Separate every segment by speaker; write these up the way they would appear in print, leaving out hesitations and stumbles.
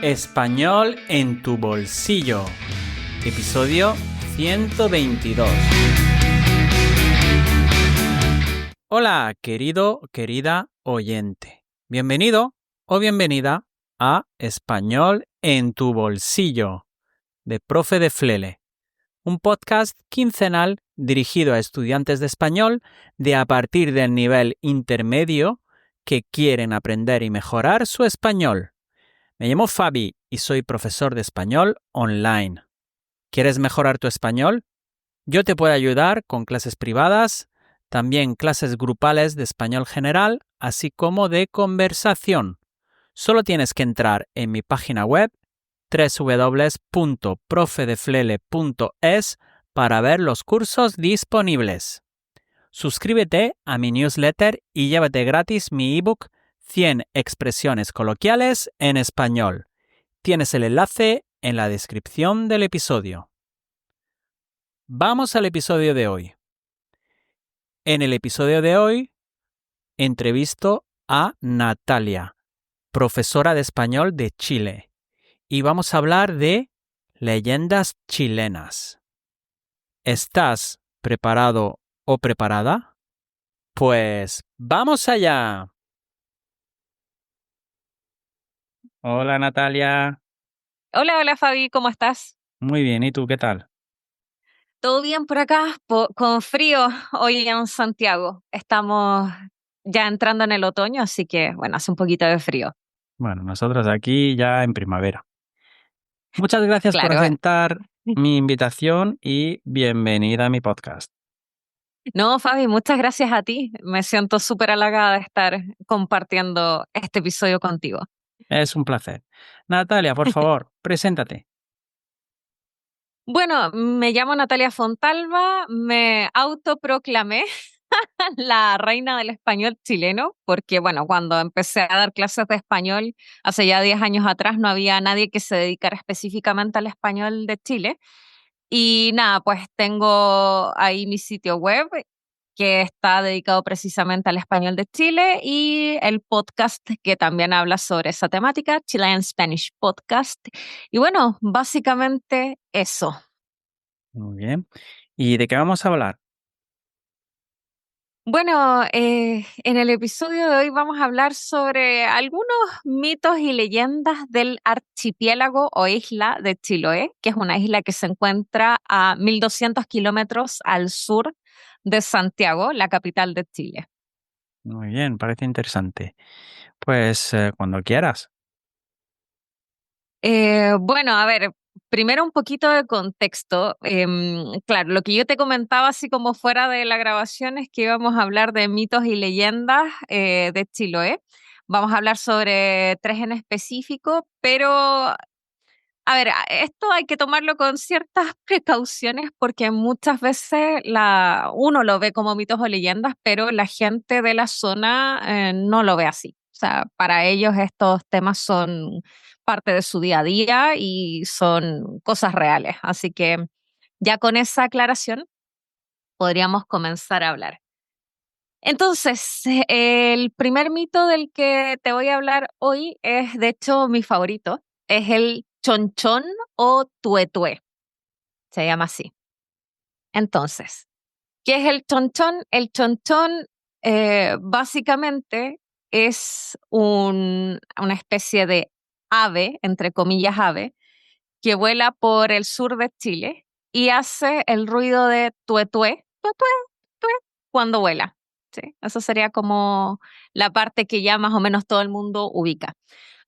Speaker 1: Español en tu bolsillo. Episodio 122. Hola, querido, querida oyente. Bienvenido o bienvenida a Español en tu bolsillo, de Profe de Flele, un podcast quincenal dirigido a estudiantes de español de a partir del nivel intermedio que quieren aprender y mejorar su español. Me llamo Fabi y soy profesor de español online. ¿Quieres mejorar tu español? Yo te puedo ayudar con clases privadas, también clases grupales de español general, así como de conversación. Solo tienes que entrar en mi página web www.profedeflele.es para ver los cursos disponibles. Suscríbete a mi newsletter y llévate gratis mi ebook 100 expresiones coloquiales en español. Tienes el enlace en la descripción del episodio. Vamos al episodio de hoy. En el episodio de hoy, entrevisto a Natalia, profesora de español de Chile, y vamos a hablar de leyendas chilenas. ¿Estás preparado o preparada? Pues ¡vamos allá! Hola Natalia.
Speaker 2: Hola Fabi, ¿cómo estás?
Speaker 1: Muy bien, ¿y tú qué tal?
Speaker 2: ¿Todo bien por acá? Con frío hoy en Santiago. Estamos ya entrando en el otoño, así que bueno, hace un poquito de frío.
Speaker 1: Bueno, nosotros aquí ya en primavera. Muchas gracias por
Speaker 2: Claro.
Speaker 1: aceptar mi invitación y bienvenida a mi podcast.
Speaker 2: No, Fabi, muchas gracias a ti. Me siento súper halagada de estar compartiendo este episodio contigo.
Speaker 1: Es un placer. Natalia, por favor, preséntate.
Speaker 2: Bueno, me llamo Natalia Fontalva, me autoproclamé la reina del español chileno, porque bueno, cuando empecé a dar clases de español hace ya 10 años atrás, no había nadie que se dedicara específicamente al español de Chile. Y nada, pues tengo ahí mi sitio web que está dedicado precisamente al español de Chile y el podcast que también habla sobre esa temática, Chilean Spanish Podcast. Y bueno, básicamente eso.
Speaker 1: Muy bien. ¿Y de qué vamos a hablar?
Speaker 2: Bueno, en el episodio de hoy vamos a hablar sobre algunos mitos y leyendas del archipiélago o isla de Chiloé, que es una isla que se encuentra a 1.200 kilómetros al sur de Santiago, la capital de Chile.
Speaker 1: Muy bien, parece interesante. Pues cuando quieras.
Speaker 2: Bueno, a ver, primero un poquito de contexto. Claro, lo que yo te comentaba así como fuera de la grabación es que íbamos a hablar de mitos y leyendas de Chiloé. Vamos a hablar sobre tres en específico, pero a ver, esto hay que tomarlo con ciertas precauciones porque muchas veces uno lo ve como mitos o leyendas, pero la gente de la zona no lo ve así. O sea, para ellos estos temas son parte de su día a día y son cosas reales. Así que ya con esa aclaración podríamos comenzar a hablar. Entonces, el primer mito del que te voy a hablar hoy es, de hecho, mi favorito. Es el chonchón o tuetué. Se llama así. Entonces, ¿qué es el chonchón? El chonchón básicamente es una especie de ave, entre comillas ave, que vuela por el sur de Chile y hace el ruido de tuetué, tuetué, tué, cuando vuela. ¿Sí? Eso sería como la parte que ya más o menos todo el mundo ubica.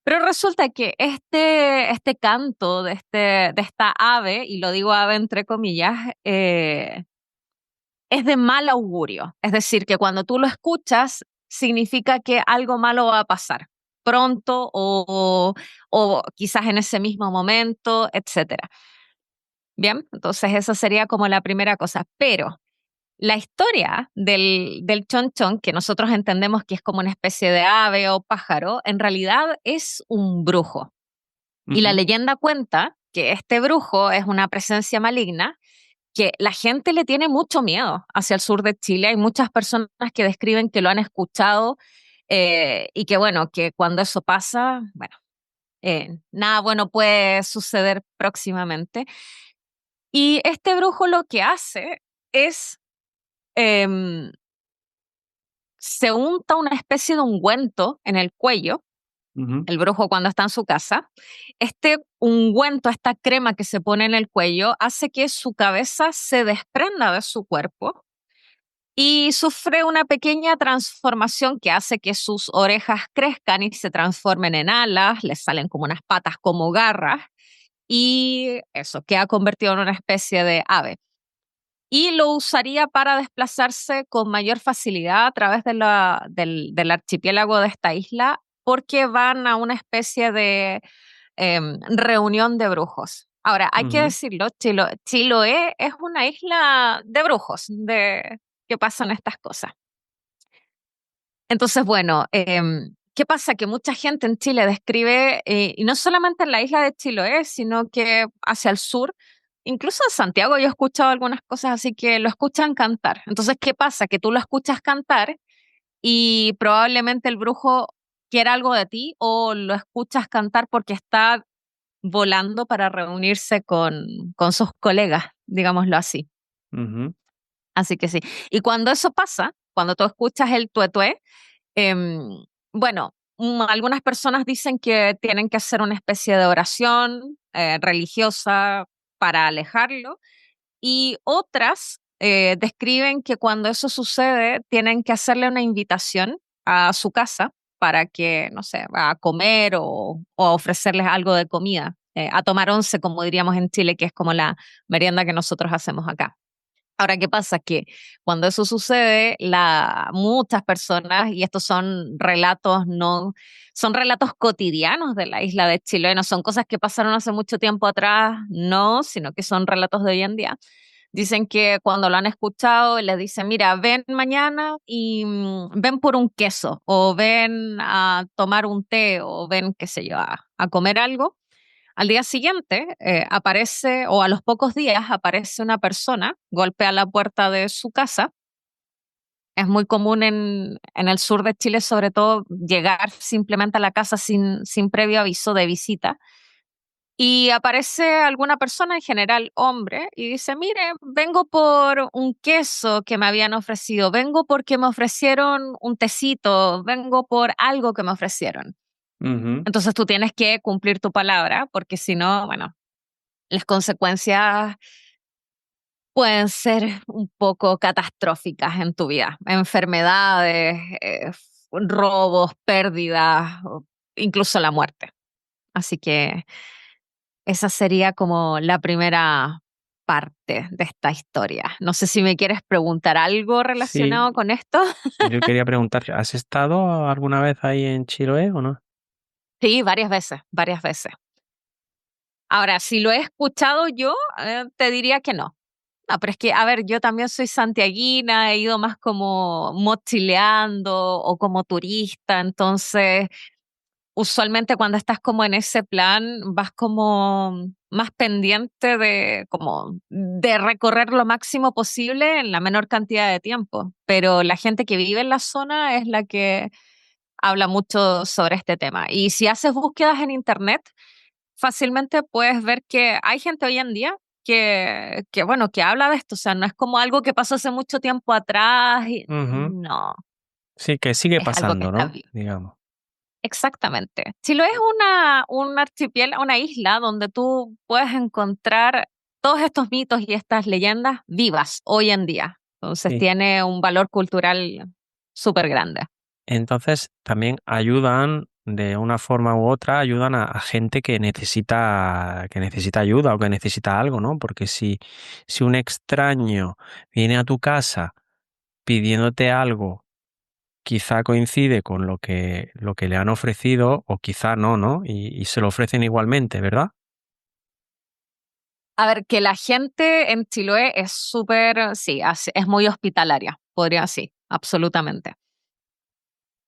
Speaker 2: Pero resulta que este canto de esta ave, y lo digo ave entre comillas, es de mal augurio. Es decir, que cuando tú lo escuchas, significa que algo malo va a pasar pronto o quizás en ese mismo momento, etcétera. Bien, entonces esa sería como la primera cosa. Pero la historia del chonchón, que nosotros entendemos que es como una especie de ave o pájaro, en realidad es un brujo. Y la
Speaker 1: Ujú.
Speaker 2: leyenda cuenta que este brujo es una presencia maligna que la gente le tiene mucho miedo hacia el sur de Chile. Hay muchas personas que describen que lo han escuchado y que bueno, que cuando eso pasa, bueno, nada bueno puede suceder próximamente. Y este brujo lo que hace es, em, se unta una especie de ungüento en el cuello,
Speaker 1: Ujú,
Speaker 2: el brujo cuando está en su casa. Este ungüento, esta crema que se pone en el cuello, hace que su cabeza se desprenda de su cuerpo y sufre una pequeña transformación que hace que sus orejas crezcan y se transformen en alas, le salen como unas patas como garras y eso, queda convertido en una especie de ave. Y lo usaría para desplazarse con mayor facilidad a través del archipiélago de esta isla porque van a una especie de reunión de brujos. Ahora, hay que
Speaker 1: ujú,
Speaker 2: decirlo, Chiloé es una isla de brujos, de que pasan estas cosas. Entonces, bueno, ¿qué pasa? Que mucha gente en Chile describe, y no solamente en la isla de Chiloé, sino que hacia el sur, incluso en Santiago yo he escuchado algunas cosas así que lo escuchan cantar. Entonces, ¿qué pasa? Que tú lo escuchas cantar y probablemente el brujo quiera algo de ti o lo escuchas cantar porque está volando para reunirse con sus colegas, digámoslo así.
Speaker 1: ujú,
Speaker 2: Así que sí. Y cuando eso pasa, cuando tú escuchas el tuetué, bueno, algunas personas dicen que tienen que hacer una especie de oración religiosa para alejarlo y otras describen que cuando eso sucede tienen que hacerle una invitación a su casa para que, no sé, va a comer o a ofrecerles algo de comida, a tomar once, como diríamos en Chile, que es como la merienda que nosotros hacemos acá. Ahora, ¿qué pasa? Que cuando eso sucede, muchas personas, y estos son relatos no, son relatos cotidianos de la isla de Chiloé, no son cosas que pasaron hace mucho tiempo atrás, no, sino que son relatos de hoy en día. Dicen que cuando lo han escuchado, les dicen, mira, ven mañana y ven por un queso, o ven a tomar un té, o ven, qué sé yo, a comer algo. Al día siguiente aparece, o a los pocos días, aparece una persona, golpea la puerta de su casa. Es muy común en el sur de Chile, sobre todo, llegar simplemente a la casa sin previo aviso de visita. Y aparece alguna persona, en general hombre, y dice, mire, vengo por un queso que me habían ofrecido, vengo porque me ofrecieron un tecito, vengo por algo que me ofrecieron.
Speaker 1: ujú.
Speaker 2: Entonces tú tienes que cumplir tu palabra, porque si no, bueno, las consecuencias pueden ser un poco catastróficas en tu vida. Enfermedades, robos, pérdidas, o incluso la muerte. Así que esa sería como la primera parte de esta historia. No sé si me quieres preguntar algo
Speaker 1: Sí,
Speaker 2: relacionado con esto.
Speaker 1: yo quería preguntar, ¿has estado alguna vez ahí en Chiloé o no?
Speaker 2: Sí, varias veces, varias veces. Ahora, si lo he escuchado yo, te diría que no. No, pero es que, a ver, yo también soy santiaguina, he ido más como mochileando o como turista, entonces usualmente cuando estás como en ese plan vas como más pendiente de como de recorrer lo máximo posible en la menor cantidad de tiempo, pero la gente que vive en la zona es la que habla mucho sobre este tema. Y si haces búsquedas en internet, fácilmente puedes ver que hay gente hoy en día bueno, que habla de esto, o sea, no es como algo que pasó hace mucho tiempo atrás,
Speaker 1: Ujú.
Speaker 2: no,
Speaker 1: Sí, que sigue
Speaker 2: es algo que
Speaker 1: pasando,
Speaker 2: está
Speaker 1: ¿no?
Speaker 2: vivo.
Speaker 1: Digamos.
Speaker 2: Exactamente. Chilo es un archipiélago, una isla donde tú puedes encontrar todos estos mitos y estas leyendas vivas hoy en día. Entonces
Speaker 1: Sí.
Speaker 2: tiene un valor cultural súper grande.
Speaker 1: Entonces, también ayudan, de una forma u otra, ayudan a gente que necesita ayuda o que necesita algo, ¿no? Porque si un extraño viene a tu casa pidiéndote algo, quizá coincide con lo que le han ofrecido o quizá no, ¿no? Y se lo ofrecen igualmente, ¿verdad?
Speaker 2: A ver, que la gente en Chiloé es súper, sí, es muy hospitalaria, podría, sí, absolutamente.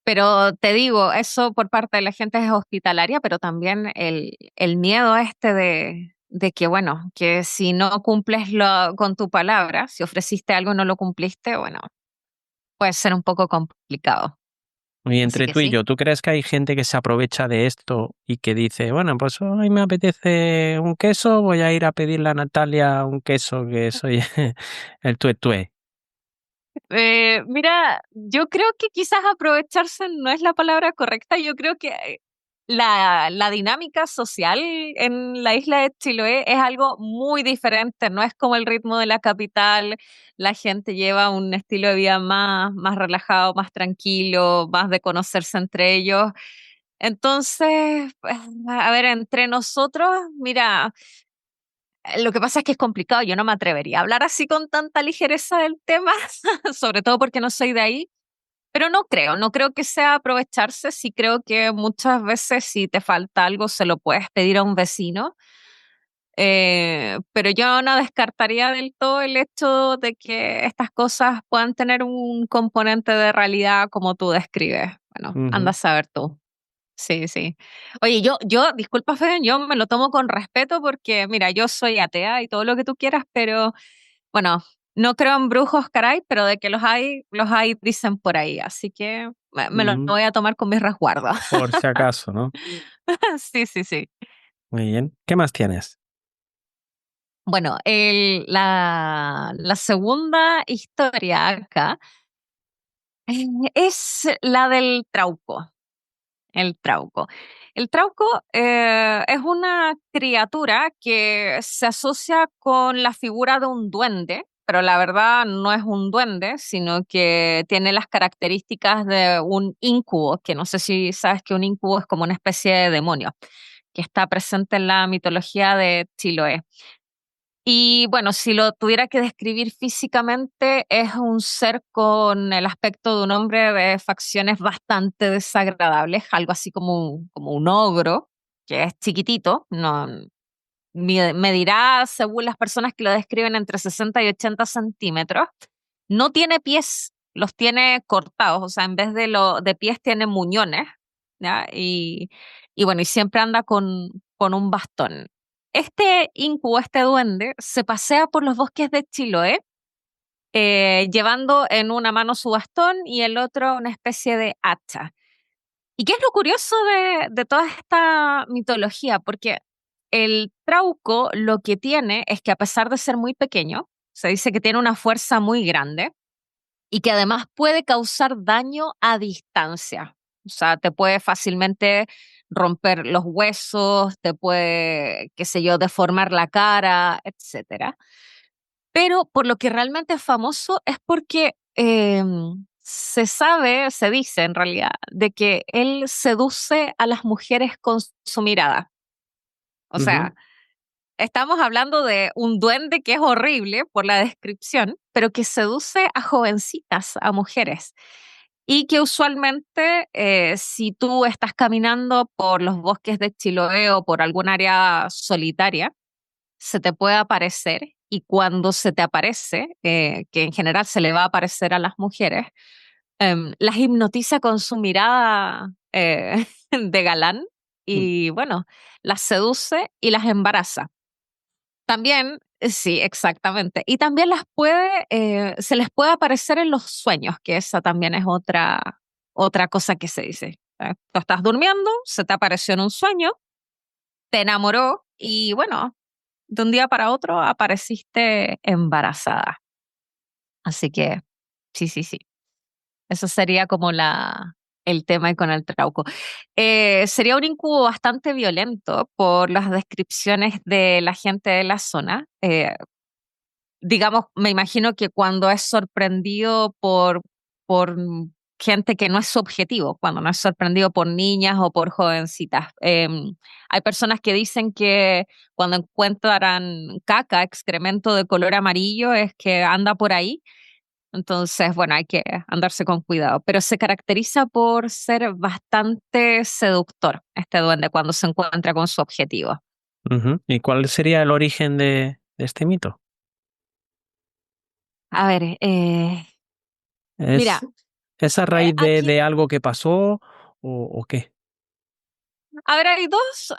Speaker 2: Pero te digo, eso por parte de la gente es hospitalaria, pero también el miedo este de que, bueno, que si no cumples con tu palabra, si ofreciste algo y no lo cumpliste, bueno, puede ser un poco complicado.
Speaker 1: Y
Speaker 2: Así
Speaker 1: entre
Speaker 2: que
Speaker 1: tú y
Speaker 2: sí.
Speaker 1: yo, ¿tú crees que hay gente que se aprovecha de esto y que dice, bueno, pues hoy me apetece un queso, voy a ir a pedirle a Natalia un queso que soy el tué?
Speaker 2: Mira, yo creo que quizás aprovecharse no es la palabra correcta. Yo creo que la dinámica social en la isla de Chiloé es algo muy diferente. No es como el ritmo de la capital. La gente lleva un estilo de vida más relajado, más tranquilo, más de conocerse entre ellos. Entonces, pues, a ver, entre nosotros, mira. Lo que pasa es que es complicado, yo no me atrevería a hablar así con tanta ligereza del tema, sobre todo porque no soy de ahí, pero no creo que sea aprovecharse, sí creo que muchas veces si te falta algo se lo puedes pedir a un vecino, pero yo no descartaría del todo el hecho de que estas cosas puedan tener un componente de realidad como tú describes. Bueno, anda a
Speaker 1: Ujú.
Speaker 2: saber tú. Sí, sí. Oye, disculpa, Fede, yo me lo tomo con respeto porque, mira, yo soy atea y todo lo que tú quieras, pero bueno, no creo en brujos, caray, pero de que los hay, dicen por ahí. Así que me lo
Speaker 1: Mm,
Speaker 2: voy a tomar con mis resguardos.
Speaker 1: por si acaso, ¿no?
Speaker 2: Sí, sí, sí.
Speaker 1: Muy bien. ¿Qué más tienes?
Speaker 2: Bueno, la segunda historia acá es la del trauco. El trauco. El trauco es una criatura que se asocia con la figura de un duende, pero la verdad no es un duende, sino que tiene las características de un incubo, que no sé si sabes que un incubo es como una especie de demonio, que está presente en la mitología de Chiloé. Y bueno, si lo tuviera que describir físicamente, es un ser con el aspecto de un hombre de facciones bastante desagradables, algo así como un ogro, que es chiquitito, no, medirá, según las personas que lo describen, entre 60 y 80 centímetros. No tiene pies, los tiene cortados, o sea, en vez de pies tiene muñones, ¿ya? Y bueno, y siempre anda con un bastón. Este incubo, este duende, se pasea por los bosques de Chiloé, llevando en una mano su bastón y el otro una especie de hacha. ¿Y qué es lo curioso de toda esta mitología? Porque el trauco lo que tiene es que a pesar de ser muy pequeño, se dice que tiene una fuerza muy grande y que además puede causar daño a distancia. O sea, te puede fácilmente romper los huesos, te puede, qué sé yo, deformar la cara, etcétera. Pero por lo que realmente es famoso es porque se sabe, se dice en realidad, de que él seduce a las mujeres con su mirada. O
Speaker 1: Ujú,
Speaker 2: sea, estamos hablando de un duende que es horrible por la descripción, pero que seduce a jovencitas, a mujeres. Y que usualmente, si tú estás caminando por los bosques de Chiloé o por algún área solitaria, se te puede aparecer y cuando se te aparece, que en general se le va a aparecer a las mujeres, las hipnotiza con su mirada de galán
Speaker 1: mm,
Speaker 2: y bueno, las seduce y las embaraza. También, sí, exactamente. Y también se les puede aparecer en los sueños, que esa también es otra cosa que se dice. Tú estás durmiendo, se te apareció en un sueño, te enamoró y bueno, de un día para otro apareciste embarazada. Así que, sí, sí, sí. Eso sería como el tema y con el trauco. Sería un incubo bastante violento por las descripciones de la gente de la zona. Digamos, me imagino que cuando es sorprendido por gente que no es su objetivo, cuando no es sorprendido por niñas o por jovencitas. Hay personas que dicen que cuando encuentran caca, excremento de color amarillo, es que anda por ahí. Entonces, bueno, hay que andarse con cuidado, pero se caracteriza por ser bastante seductor este duende cuando se encuentra con su objetivo.
Speaker 1: ujú. ¿Y cuál sería el origen de este mito?
Speaker 2: A ver,
Speaker 1: ¿Es,
Speaker 2: mira,
Speaker 1: es a raíz
Speaker 2: aquí
Speaker 1: de algo que pasó o qué?
Speaker 2: a ver, hay dos,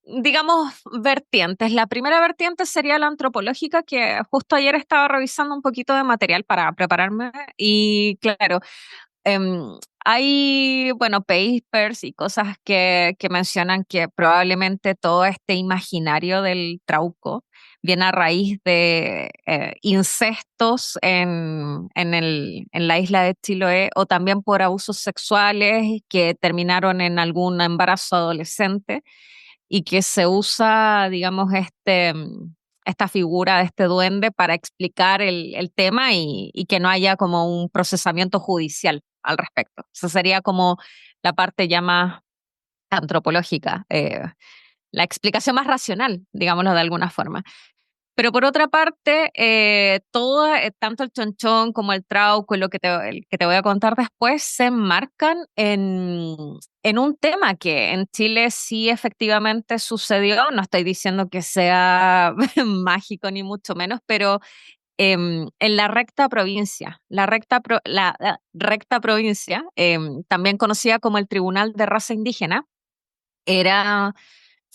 Speaker 2: digamos, vertientes. La primera vertiente sería la antropológica, que justo ayer estaba revisando un poquito de material para prepararme y claro, em, Hay, bueno, papers y cosas que mencionan que probablemente todo este imaginario del trauco viene a raíz de incestos en la isla de Chiloé o también por abusos sexuales que terminaron en algún embarazo adolescente y que se usa, digamos, esta figura de este duende para explicar el tema y que no haya como un procesamiento judicial al respecto. Esa sería como la parte ya más antropológica, la explicación más racional, digámoslo de alguna forma. Pero por otra parte, todo, tanto el chonchón como el trauco y el que te voy a contar después se enmarcan en un tema que en Chile sí efectivamente sucedió. No estoy diciendo que sea mágico ni mucho menos, pero en la recta provincia, la recta provincia, también conocida como el Tribunal de Raza Indígena, era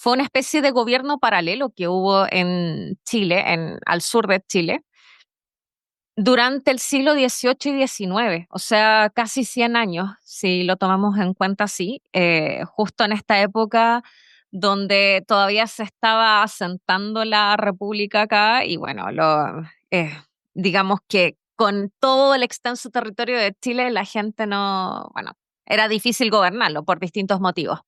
Speaker 2: fue una especie de gobierno paralelo que hubo en Chile, al sur de Chile, durante el siglo XVIII y XIX, o sea, casi 100 años, si lo tomamos en cuenta así, justo en esta época donde todavía se estaba asentando la república acá y bueno, digamos que con todo el extenso territorio de Chile la gente no, bueno, era difícil gobernarlo por distintos motivos.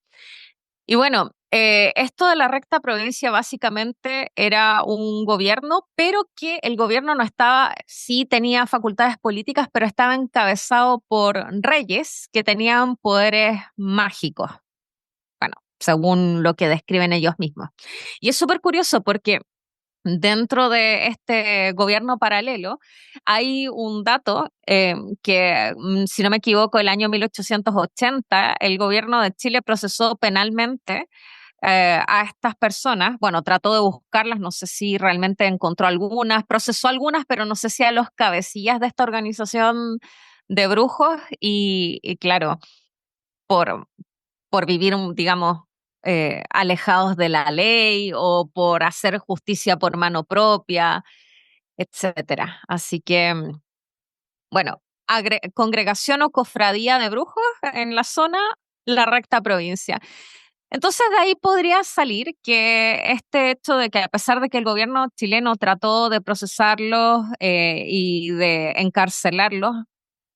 Speaker 2: Y bueno, esto de la recta provincia básicamente era un gobierno, pero que el gobierno no estaba, sí tenía facultades políticas, pero estaba encabezado por reyes que tenían poderes mágicos, bueno, según lo que describen ellos mismos. Y es súper curioso porque dentro de este gobierno paralelo hay un dato que, si no me equivoco, el año 1880 el gobierno de Chile procesó penalmente a estas personas. Bueno, trató de buscarlas, no sé si realmente encontró algunas, procesó algunas, pero no sé si a los cabecillas de esta organización de brujos y claro, por, por vivir, digamos, alejados de la ley o por hacer justicia por mano propia, etcétera. Así que, bueno, congregación o cofradía de brujos en la zona, la recta provincia. Entonces de ahí podría salir que este hecho de que a pesar de que el gobierno chileno trató de procesarlos y de encarcelarlos,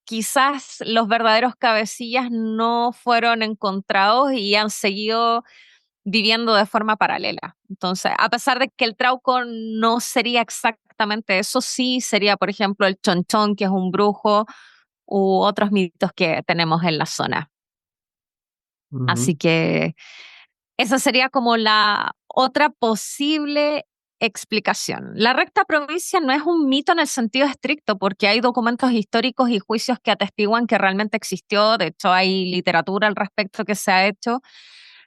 Speaker 2: quizás los verdaderos cabecillas no fueron encontrados y han seguido viviendo de forma paralela. Entonces, a pesar de que el trauco no sería exactamente eso, sí sería, por ejemplo, el chonchón, que es un brujo, u otros mitos que tenemos en la zona.
Speaker 1: Ujú.
Speaker 2: Así que esa sería como la otra posible explicación. La recta provincia no es un mito en el sentido estricto, porque hay documentos históricos y juicios que atestiguan que realmente existió. De hecho, hay literatura al respecto que se ha hecho.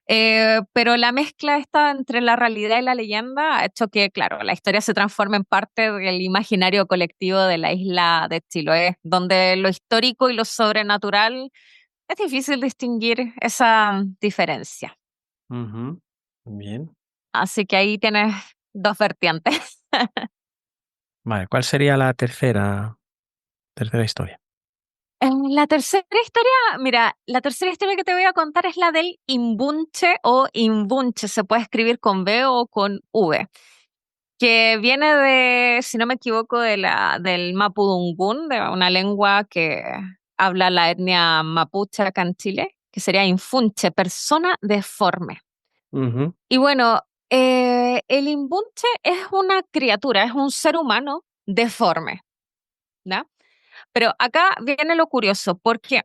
Speaker 2: Pero la mezcla esta entre la realidad y la leyenda ha hecho que, claro, la historia se transforme en parte del imaginario colectivo de la isla de Chiloé, donde lo histórico y lo sobrenatural es difícil distinguir esa diferencia.
Speaker 1: Ujú. Bien.
Speaker 2: Así que ahí tienes dos vertientes.
Speaker 1: Vale, ¿cuál sería la tercera historia?
Speaker 2: La tercera historia, mira, la tercera historia que te voy a contar es la del imbunche o imbunche, se puede escribir con B o con V, que viene de, si no me equivoco, del mapudungún, de una lengua que habla la etnia mapuche acá en Chile, que sería infunche, persona deforme.
Speaker 1: Ujú.
Speaker 2: Y bueno, el imbunche es una criatura, es un ser humano deforme, ¿ya? Pero acá viene lo curioso, porque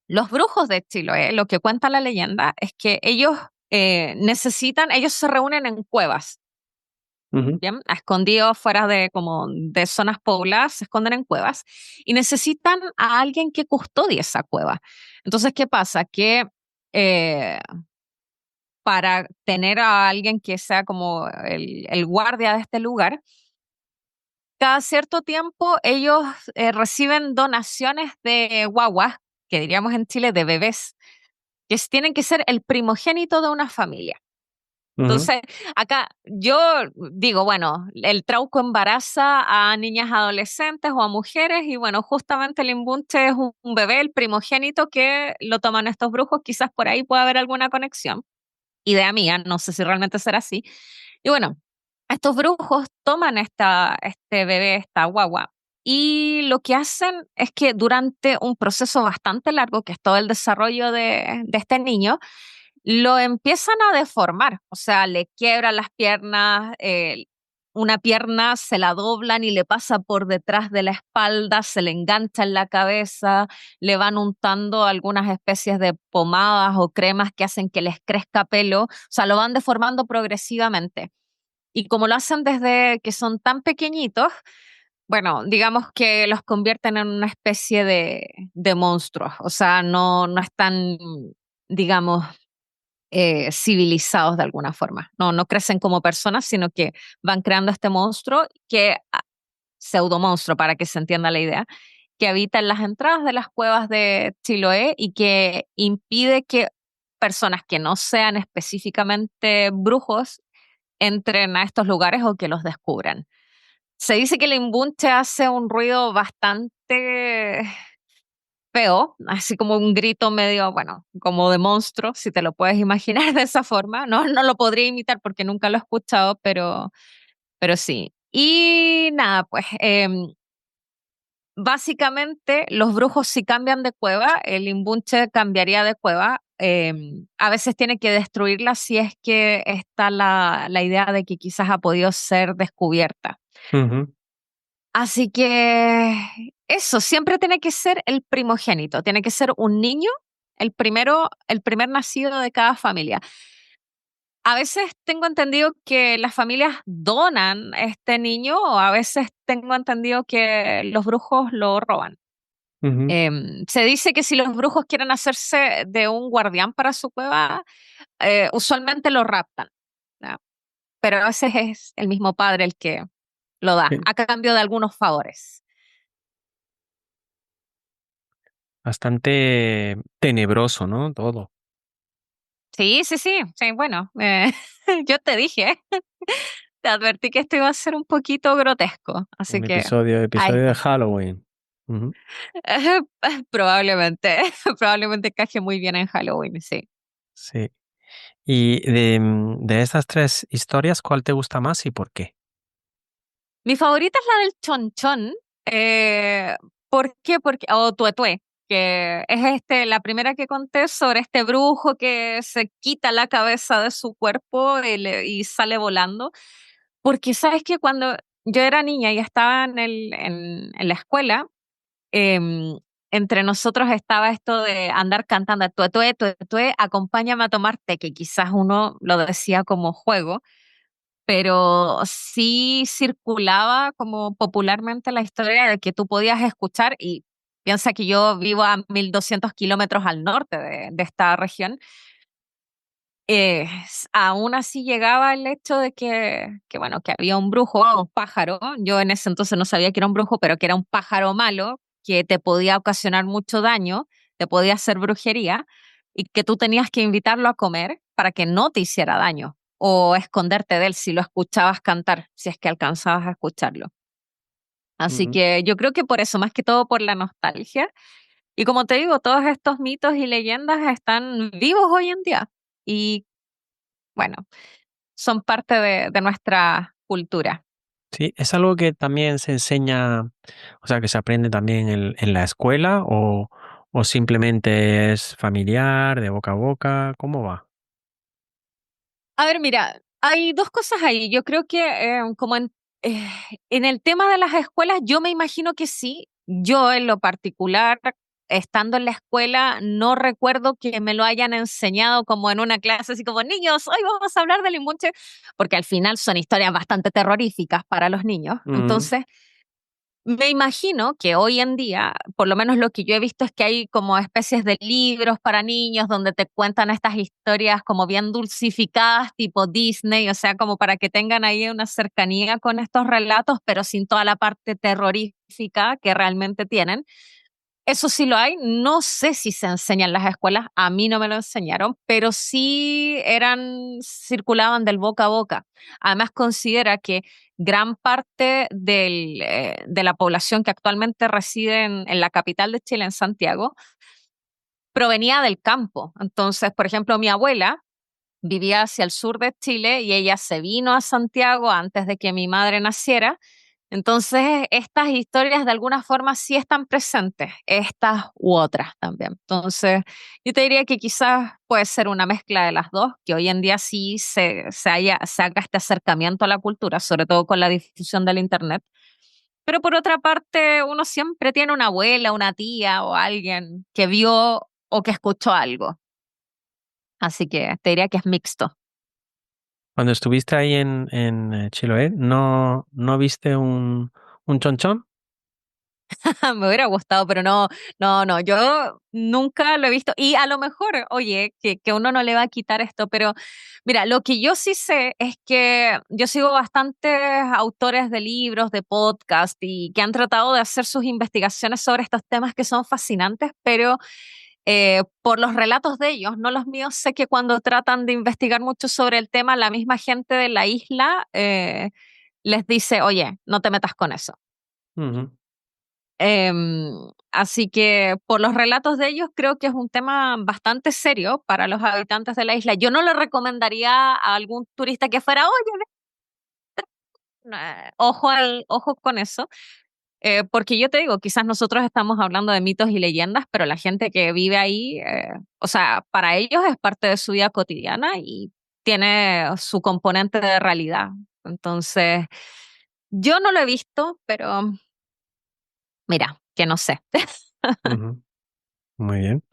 Speaker 2: los brujos de Chiloé, lo que cuenta la leyenda, es que ellos ellos se reúnen en cuevas,
Speaker 1: Ujú.
Speaker 2: ¿bien? A escondidos fuera de como de zonas pobladas, se esconden en cuevas y necesitan a alguien que custodie esa cueva. Entonces, ¿qué pasa? Que eh, para tener a alguien que sea como el guardia de este lugar, cada cierto tiempo ellos reciben donaciones de guaguas, que diríamos en Chile de bebés, que tienen que ser el primogénito de una familia.
Speaker 1: Ujú,
Speaker 2: Entonces, acá yo digo, bueno, el trauco embaraza a niñas adolescentes o a mujeres y bueno, justamente el imbunche es un bebé, el primogénito que lo toman estos brujos, quizás por ahí pueda haber alguna conexión. Idea mía, no sé si realmente será así. Y bueno, estos brujos toman este bebé, esta guagua, y lo que hacen es que durante un proceso bastante largo, que es todo el desarrollo de este niño, lo empiezan a deformar, o sea, le quiebran las piernas, una pierna se la doblan y le pasa por detrás de la espalda, se le engancha en la cabeza, le van untando algunas especies de pomadas o cremas que hacen que les crezca pelo, o sea, lo van deformando progresivamente. Y como lo hacen desde que son tan pequeñitos, bueno, digamos que los convierten en una especie de monstruos, o sea, no están, digamos, civilizados de alguna forma. No crecen como personas, sino que van creando este monstruo pseudo monstruo, para que se entienda la idea, que habita en las entradas de las cuevas de Chiloé y que impide que personas que no sean específicamente brujos entren a estos lugares o que los descubran. Se dice que el imbunche hace un ruido bastante feo, así como un grito medio, bueno, como de monstruo, si te lo puedes imaginar de esa forma. No lo podría imitar porque nunca lo he escuchado, pero sí. Y nada, pues básicamente los brujos si cambian de cueva, el imbunche cambiaría de cueva. A veces tiene que destruirla si es que está la idea de que quizás ha podido ser descubierta.
Speaker 1: ujú.
Speaker 2: Así que eso, siempre tiene que ser el primogénito, tiene que ser un niño, el primer nacido de cada familia. A veces tengo entendido que las familias donan este niño o a veces tengo entendido que los brujos lo roban.
Speaker 1: Ujú.
Speaker 2: Se dice que si los brujos quieren hacerse de un guardián para su cueva, usualmente lo raptan, ¿ya? Pero a veces es el mismo padre el que lo da,
Speaker 1: Sí,
Speaker 2: a cambio de algunos favores.
Speaker 1: bastante tenebroso, ¿no? Todo.
Speaker 2: Sí, bueno, yo te dije, te advertí que esto iba a ser un poquito grotesco, así
Speaker 1: Un
Speaker 2: que ahí
Speaker 1: episodio de
Speaker 2: está.
Speaker 1: Halloween. Ujú,
Speaker 2: Probablemente, probablemente encaje muy bien en Halloween, sí.
Speaker 1: sí. Y de estas tres historias, ¿cuál te gusta más y por qué?
Speaker 2: Mi favorita es la del chonchón. Eh, ¿Por qué? Porque, o tuetué, que es la primera que conté sobre este brujo que se quita la cabeza de su cuerpo y sale volando. Porque sabes que cuando yo era niña y estaba en la escuela, em, entre nosotros estaba esto de andar cantando tuetué, tuetué, acompáñame a tomar té, que quizás uno lo decía como juego, pero sí circulaba como popularmente la historia de que tú podías escuchar, y piensa que yo vivo a 1.200 kilómetros al norte de esta región, aún así llegaba el hecho de bueno, que había un brujo, un pájaro, yo en ese entonces no sabía que era un brujo, pero que era un pájaro malo, que te podía ocasionar mucho daño, te podía hacer brujería, y que tú tenías que invitarlo a comer para que no te hiciera daño, o esconderte de él si lo escuchabas cantar, si es que alcanzabas a escucharlo. Así
Speaker 1: Ujú.
Speaker 2: que yo creo que por eso, más que todo por la nostalgia. Y como te digo, todos estos mitos y leyendas están vivos hoy en día. Y bueno, son parte de nuestra cultura.
Speaker 1: Sí, ¿es algo que también se enseña, o sea, que se aprende también en la escuela o simplemente es familiar, de boca a boca? ¿Cómo va?
Speaker 2: A ver, mira, hay dos cosas ahí. Yo creo que eh, en el tema de las escuelas, yo me imagino que sí. Yo en lo particular, estando en la escuela, no recuerdo que me lo hayan enseñado como en una clase, así como, niños, hoy vamos a hablar del inmunche, porque al final son historias bastante terroríficas para los niños.
Speaker 1: Ujú,
Speaker 2: Entonces, me imagino que hoy en día, por lo menos lo que yo he visto es que hay como especies de libros para niños donde te cuentan estas historias como bien dulcificadas, tipo Disney, o sea, como para que tengan ahí una cercanía con estos relatos, pero sin toda la parte terrorífica que realmente tienen. Eso sí lo hay, no sé si se enseña en las escuelas, a mí no me lo enseñaron, pero sí circulaban del boca a boca. Además, considera que gran parte de la población que actualmente reside en la capital de Chile, en Santiago, provenía del campo. Entonces, por ejemplo, mi abuela vivía hacia el sur de Chile y ella se vino a Santiago antes de que mi madre naciera. Entonces, estas historias de alguna forma sí están presentes, estas u otras también. Entonces, yo te diría que quizás puede ser una mezcla de las dos, que hoy en día sí se haga este acercamiento a la cultura, sobre todo con la difusión del Internet. Pero por otra parte, uno siempre tiene una abuela, una tía o alguien que vio o que escuchó algo. Así que te diría que es mixto.
Speaker 1: Cuando estuviste ahí en Chiloé, ¿no viste un chonchón?
Speaker 2: Me hubiera gustado, pero no, yo nunca lo he visto. Y a lo mejor, oye, que uno no le va a quitar esto, pero mira, lo que yo sí sé es que yo sigo bastantes autores de libros, de podcast y que han tratado de hacer sus investigaciones sobre estos temas que son fascinantes, pero por los relatos de ellos, no los míos, sé que cuando tratan de investigar mucho sobre el tema, la misma gente de la isla les dice, oye, no te metas con eso.
Speaker 1: Ujú,
Speaker 2: Así que por los relatos de ellos creo que es un tema bastante serio para los habitantes de la isla. Yo no le recomendaría a algún turista que fuera, oye, ojo con eso, porque yo te digo, quizás nosotros estamos hablando de mitos y leyendas, pero la gente que vive ahí, o sea, para ellos es parte de su vida cotidiana y tiene su componente de realidad. Entonces, yo no lo he visto, pero mira, que no sé.
Speaker 1: ujú. Muy bien.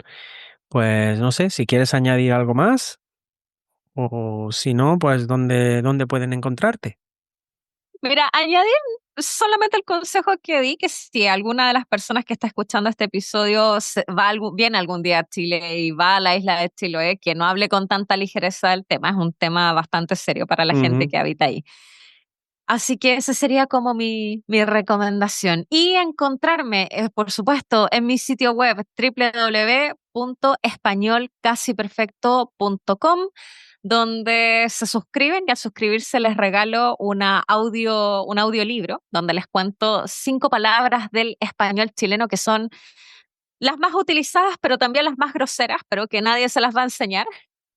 Speaker 1: Pues no sé, si quieres añadir algo más o si no, pues ¿dónde pueden encontrarte?
Speaker 2: Mira, añadir solamente el consejo que di, que si alguna de las personas que está escuchando este episodio viene algún día a Chile y va a la isla de Chiloé, que no hable con tanta ligereza del tema, es un tema bastante serio para la gente
Speaker 1: Ujú,
Speaker 2: que habita ahí. Así que esa sería como mi recomendación. Y encontrarme, por supuesto, en mi sitio web www.españolcasiperfecto.com, donde se suscriben y al suscribirse les regalo un audiolibro donde les cuento 5 palabras del español chileno que son las más utilizadas, pero también las más groseras, pero que nadie se las va a enseñar.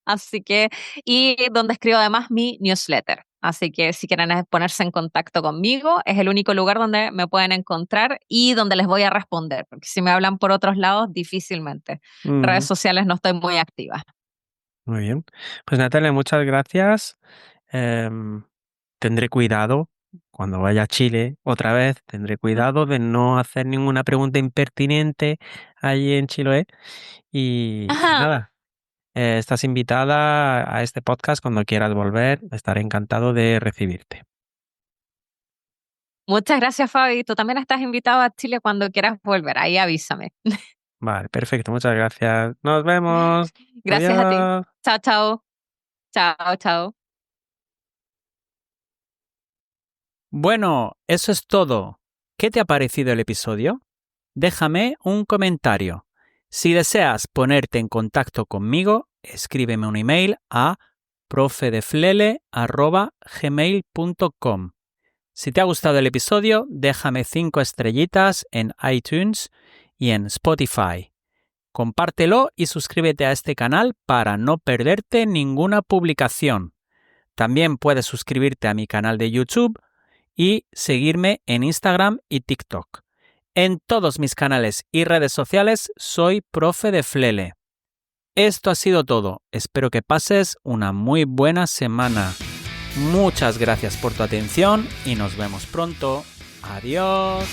Speaker 2: Así que, y donde escribo además mi newsletter. Así que si quieren ponerse en contacto conmigo, es el único lugar donde me pueden encontrar y donde les voy a responder, porque si me hablan por otros lados, difícilmente. Redes
Speaker 1: ujú.
Speaker 2: sociales no estoy muy activa.
Speaker 1: Muy bien. Pues Natalia, muchas gracias. Tendré cuidado cuando vaya a Chile otra vez, tendré cuidado de no hacer ninguna pregunta impertinente allí en Chiloé. Y
Speaker 2: Ajá.
Speaker 1: nada, estás invitada a este podcast cuando quieras volver. Estaré encantado de recibirte.
Speaker 2: Muchas gracias, Fabi. Tú también estás invitado a Chile cuando quieras volver. Ahí avísame.
Speaker 1: Vale, perfecto. Muchas gracias. Nos vemos.
Speaker 2: Gracias a ti.
Speaker 1: Adiós.
Speaker 2: Chao, chao. Chao, chao.
Speaker 1: Bueno, eso es todo. ¿Qué te ha parecido el episodio? Déjame un comentario. Si deseas ponerte en contacto conmigo, escríbeme un email a profedeflele@gmail.com. Si te ha gustado el episodio, déjame 5 estrellitas en iTunes y en Spotify. Compártelo y suscríbete a este canal para no perderte ninguna publicación. También puedes suscribirte a mi canal de YouTube y seguirme en Instagram y TikTok. En todos mis canales y redes sociales soy Profe de Flele. Esto ha sido todo. Espero que pases una muy buena semana. Muchas gracias por tu atención y nos vemos pronto. Adiós.